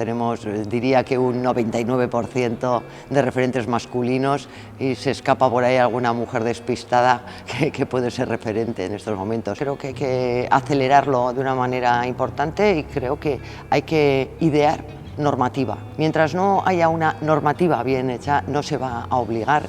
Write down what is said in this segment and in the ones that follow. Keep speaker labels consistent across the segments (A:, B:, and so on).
A: Tenemos, diría que un 99% de referentes masculinos y se escapa por ahí alguna mujer despistada que puede ser referente en estos momentos. Creo que hay que acelerarlo de una manera importante y creo que hay que idear normativa. Mientras no haya una normativa bien hecha, no se va a obligar.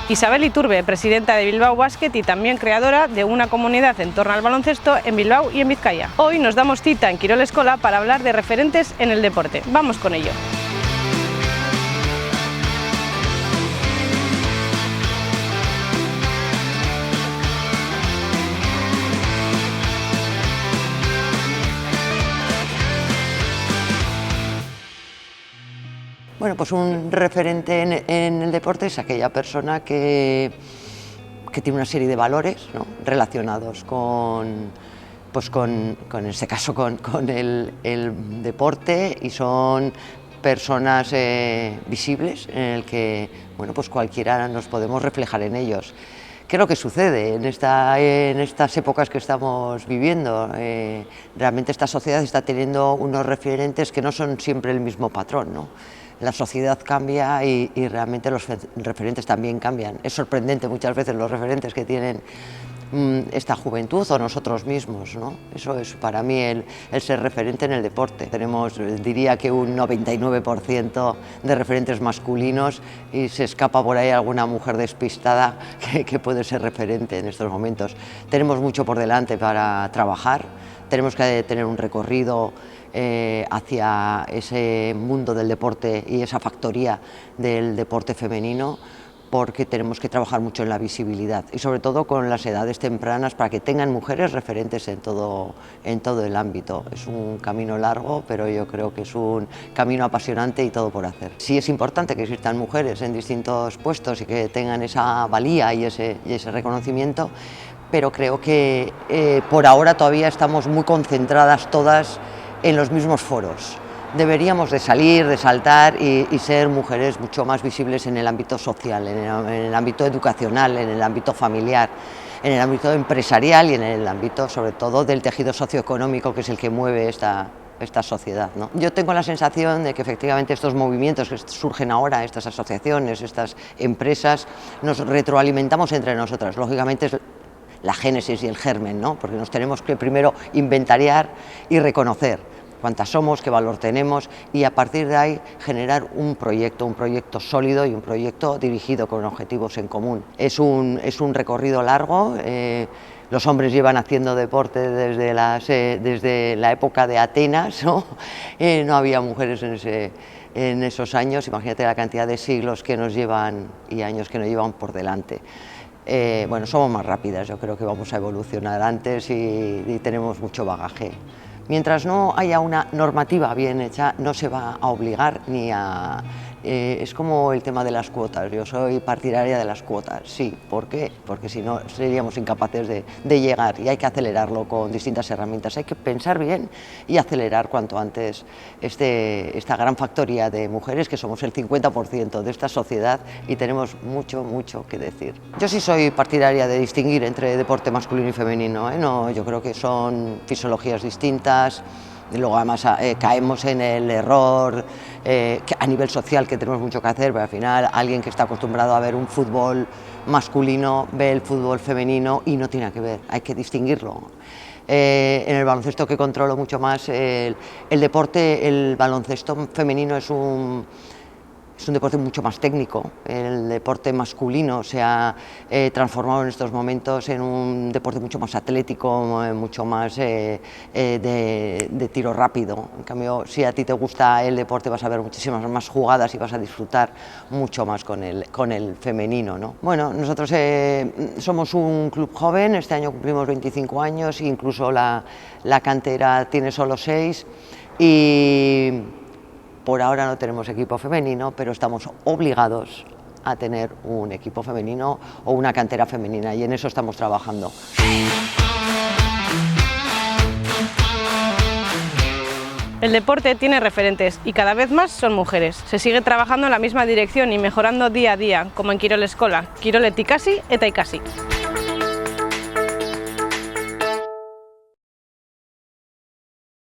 B: Isabel Iturbe, presidenta de Bilbao Basket y también creadora de una comunidad en torno al baloncesto en Bilbao y en Vizcaya. Hoy nos damos cita en Kirol Eskola para hablar de referentes en el deporte. Vamos con ello.
A: Bueno, pues un referente en el deporte es aquella persona que tiene una serie de valores, ¿no?, relacionados con en este caso, con el deporte, y son personas visibles en el que, bueno, pues cualquiera nos podemos reflejar en ellos. ¿Qué es lo que sucede en estas épocas que estamos viviendo? Realmente esta sociedad está teniendo unos referentes que no son siempre el mismo patrón, ¿no? La sociedad cambia y realmente los referentes también cambian. Es sorprendente muchas veces los referentes que tienen esta juventud o nosotros mismos, ¿no? Eso es para mí el ser referente en el deporte. Tenemos, diría que un 99% de referentes masculinos y se escapa por ahí alguna mujer despistada que puede ser referente en estos momentos. Tenemos mucho por delante para trabajar, tenemos que tener un recorrido hacia ese mundo del deporte y esa factoría del deporte femenino, porque tenemos que trabajar mucho en la visibilidad y sobre todo con las edades tempranas para que tengan mujeres referentes en todo el ámbito. Es un camino largo, pero yo creo que es un camino apasionante y todo por hacer. Sí es importante que existan mujeres en distintos puestos y que tengan esa valía y ese reconocimiento, pero creo que por ahora todavía estamos muy concentradas todas en los mismos foros. Deberíamos de salir, de saltar y ser mujeres mucho más visibles en el ámbito social, en el ámbito educacional, en el ámbito familiar, en el ámbito empresarial y en el ámbito, sobre todo, del tejido socioeconómico, que es el que mueve esta sociedad, ¿no? Yo tengo la sensación de que efectivamente estos movimientos que surgen ahora, estas asociaciones, estas empresas, nos retroalimentamos entre nosotras. Lógicamente es la génesis y el germen, ¿no? Porque nos tenemos que primero inventariar y reconocer cuántas somos, qué valor tenemos, y a partir de ahí generar un proyecto sólido y un proyecto dirigido con objetivos en común. Es un recorrido largo. Los hombres llevan haciendo deporte desde la época de Atenas, ¿no? No había mujeres en esos años. Imagínate la cantidad de siglos que nos llevan y años que nos llevan por delante. Bueno, somos más rápidas, yo creo que vamos a evolucionar antes y tenemos mucho bagaje. Mientras no haya una normativa bien hecha, no se va a obligar ni a... es como el tema de las cuotas. Yo soy partidaria de las cuotas, sí. ¿Por qué? Porque si no seríamos incapaces de llegar, y hay que acelerarlo con distintas herramientas. Hay que pensar bien y acelerar cuanto antes esta gran factoría de mujeres, que somos el 50% de esta sociedad y tenemos mucho que decir. Yo sí soy partidaria de distinguir entre deporte masculino y femenino, ¿eh? No, yo creo que son fisiologías distintas. Y luego además caemos en el error a nivel social, que tenemos mucho que hacer, pero al final alguien que está acostumbrado a ver un fútbol masculino ve el fútbol femenino y no tiene que ver, hay que distinguirlo. En el baloncesto, que controlo mucho más el deporte, el baloncesto femenino es un deporte mucho más técnico. El deporte masculino se ha transformado en estos momentos en un deporte mucho más atlético, mucho más de tiro rápido. En cambio, si a ti te gusta el deporte, vas a ver muchísimas más jugadas y vas a disfrutar mucho más con el femenino, ¿no? Bueno, nosotros somos un club joven, este año cumplimos 25 años, incluso la cantera tiene solo 6 y... Por ahora no tenemos equipo femenino, pero estamos obligados a tener un equipo femenino o una cantera femenina, y en eso estamos trabajando.
B: El deporte tiene referentes y cada vez más son mujeres. Se sigue trabajando en la misma dirección y mejorando día a día, como en Kirol Eskola, Kirol etikasi eta ikasi.